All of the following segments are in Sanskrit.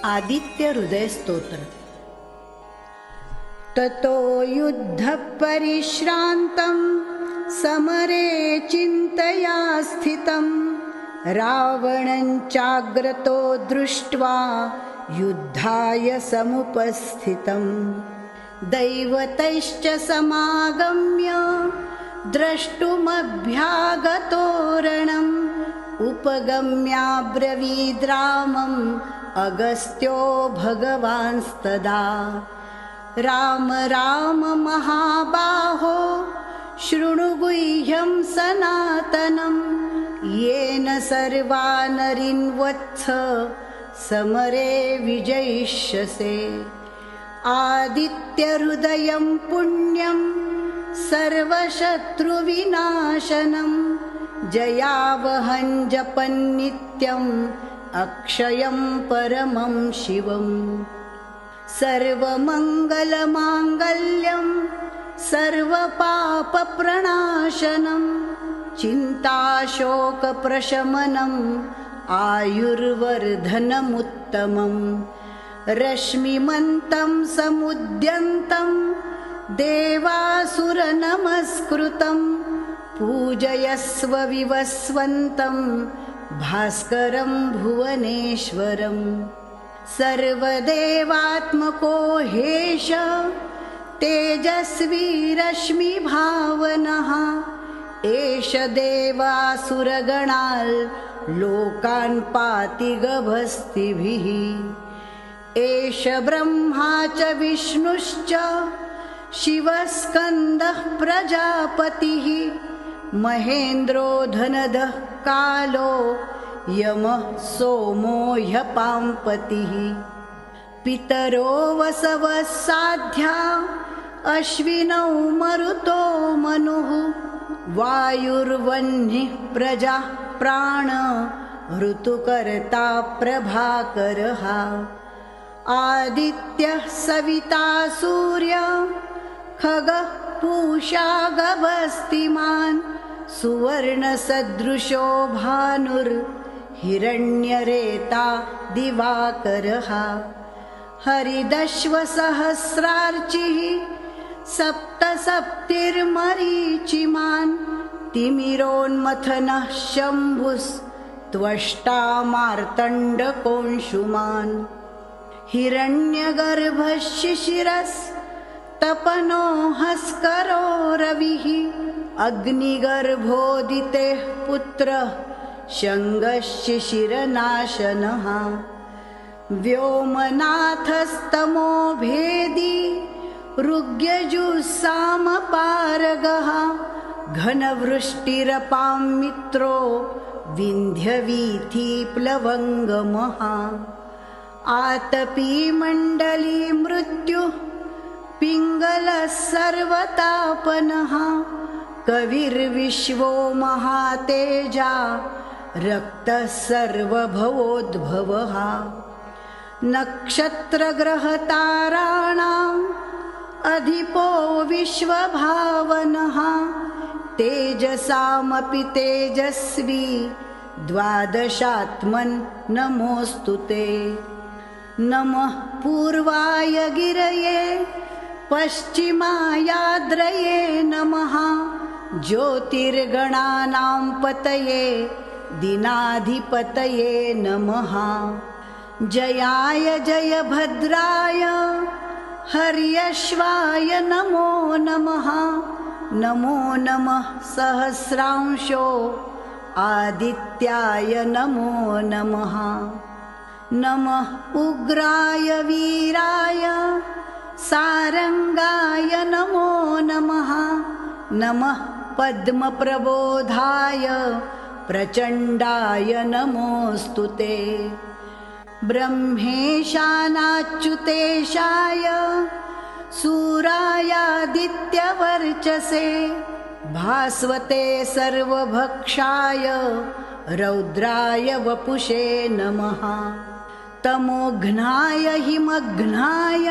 आदित्य हृदय स्तोत्र। ततो युद्धपरिश्रान्तं समरे चिन्तया स्थितं रावणं चाग्रतो दृष्ट्वा युद्धाय समुपस्थितं दैवतैश्च समागम्य द्रष्टुमभ्यागतोरणम् उपगम्याब्रवीद्रामम् अगस्त्यो भगवांस्तदा राम राम महाबाहो शृणु गुह्यं सनातनं येन सर्वा नरीन् वत्स समरे विजयिष्यसे आदित्यहृदयं पुण्यं सर्वशत्रुविनाशनं जयावहं जपन्नित्यम् अक्षयं परमं शिवम् सर्वमङ्गलमाङ्गल्यं सर्वपापप्रणाशनं चिन्ताशोकप्रशमनम् आयुर्वर्धनमुत्तमम् रश्मिमन्तं समुद्यन्तं देवासुरनमस्कृतं पूजयस्व विवस्वन्तं भास्करं भुवनेश्वरं सर्वदेवात्मको हेश तेजस्वी रश्मिभावनः एष देवासुरगणाल् लोकान् पाति गभस्तिभिः एष ब्रह्मा च विष्णुश्च शिवस्कन्दः प्रजापतिः महेन्द्रो धनदः कालो यमः सोमो ह्यपाम्पतिः पितरो वसवः साध्या अश्विनौ मरुतो मनुः वायुर्वह्निः प्रजाः प्राण ऋतुकर्ता प्रभाकरः आदित्यः सविता सूर्यः खगः पूषा गभस्तिमान् सुवर्णसदृशो भानुर्हिरण्यरेता दिवाकरः हरिदश्वसहस्रार्चिः सप्तसप्तिर्मरीचिमान् तिमिरोन्मथनः शम्भुस्त्वष्टा मार्तण्डकोऽंशुमान् हिरण्यगर्भः शिशिरस्तपनो हस्करो रविः अग्निगर्भोदितेः पुत्रः शङ्गः शिशिरनाशनः व्योमनाथस्तमो भेदी ऋग्यजुस्सामपारगः घनवृष्टिरपां मित्रो विन्ध्यवीथिप्लवङ्गमः आतपी मण्डली मृत्युः पिङ्गलः सर्वतापनः कविर्विश्वो महातेजा रक्तः सर्वभवोद्भवः नक्षत्रग्रहताराणाम् अधिपो विश्वभावनः तेजसामपि तेजस्वी द्वादशात्मन् नमोऽस्तु ते नमः पूर्वाय गिरये पश्चिमायाद्रये नमः ज्योतिर्गणानां पतये दिनाधिपतये नमः जयाय जयभद्राय हर्यश्वाय नमो नमः नमो नमः सहस्रांशो आदित्याय नमो नमः नमः उग्राय वीराय सारंगाय नमो नमः नमः पद्मप्रबोधाय प्रचण्डाय नमोऽस्तु ते ब्रह्मेशानाच्युतेशाय सूरायादित्यवर्चसे भास्वते सर्वभक्षाय रौद्राय वपुषे नमः तमोघ्नाय हिमघ्नाय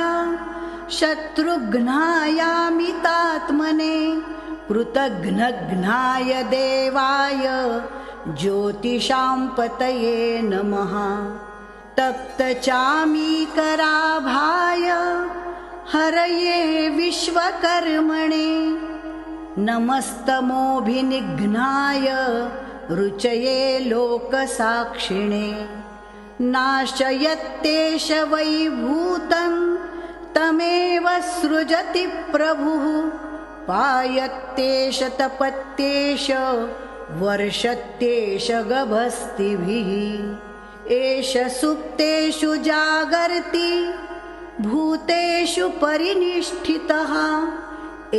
शत्रुघ्नायामितात्मने कृतघ्नघ्नाय देवाय ज्योतिषां पतये नमः तप्तचामीकराभाय हरये विश्वकर्मणे नमस्तमोभिनिघ्नाय रुचये लोकसाक्षिणे नाशयत्येष वैभूतं तमेव सृजति प्रभुः पायत्येष तपत्येष वर्षत्येष गभस्तिभिः एष सुप्तेषु जागर्ति भूतेषु परिनिष्ठितः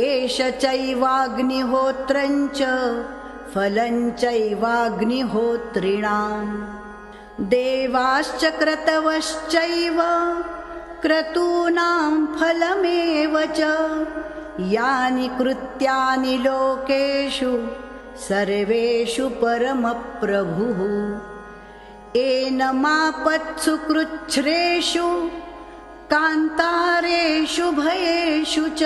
एष चैवाग्निहोत्रञ्च फलञ्चैवाग्निहोत्रिणाम् देवाश्च क्रतवश्चैव क्रतूनां फलमेव च यानि कृत्यानि लोकेषु सर्वेषु परमप्रभुः एनमापत्सु कृच्छ्रेषु कान्तारेषु भयेषु च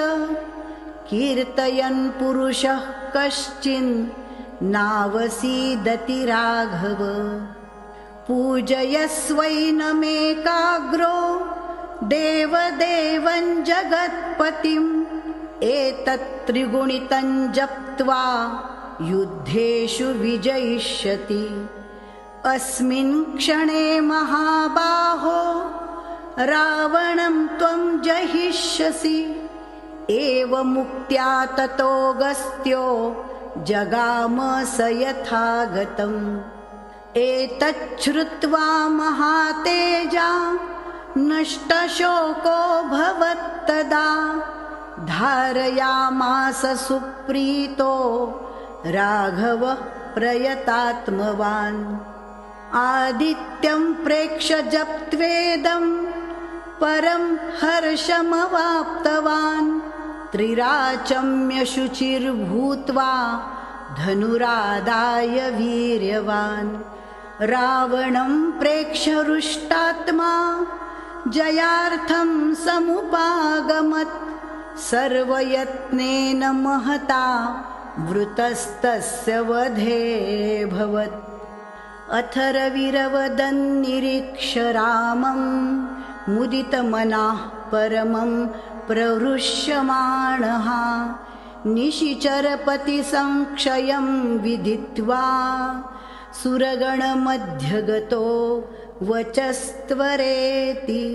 कीर्तयन् पुरुषः कश्चिन् नावसीदति राघव पूजयस्वैनमेकाग्रो देवदेवं जगत्पतिम् एतत्त्रिगुणितं जप्त्वा युद्धेषु विजयिष्यति अस्मिन् क्षणे महाबाहो रावणं त्वं जहिष्यसि एवमुक्त्या ततोऽगस्त्यो जगाम स यथागतम् एतच्छ्रुत्वा महातेजा नष्टशोको भवत्तदा धारयामास सुप्रीतो राघवः प्रयतात्मवान् आदित्यं प्रेक्ष्य जप्त्वेदं परं हर्षमवाप्तवान् त्रिराचम्य शुचिर्भूत्वा धनुरादाय वीर्यवान् रावणं प्रेक्ष्य हृष्टात्मा जयार्थं समुपागमत् सर्वयत्नेन महता वृतस्तस्य वधेऽभवत् अथर्ववीरवदन्निरीक्ष्य रामं मुदितमनः परमं प्रहृष्यमाणः निशिचरपतिसंक्षयं विदित्वा सुरगणमध्यगतो वचस्त्वरेति।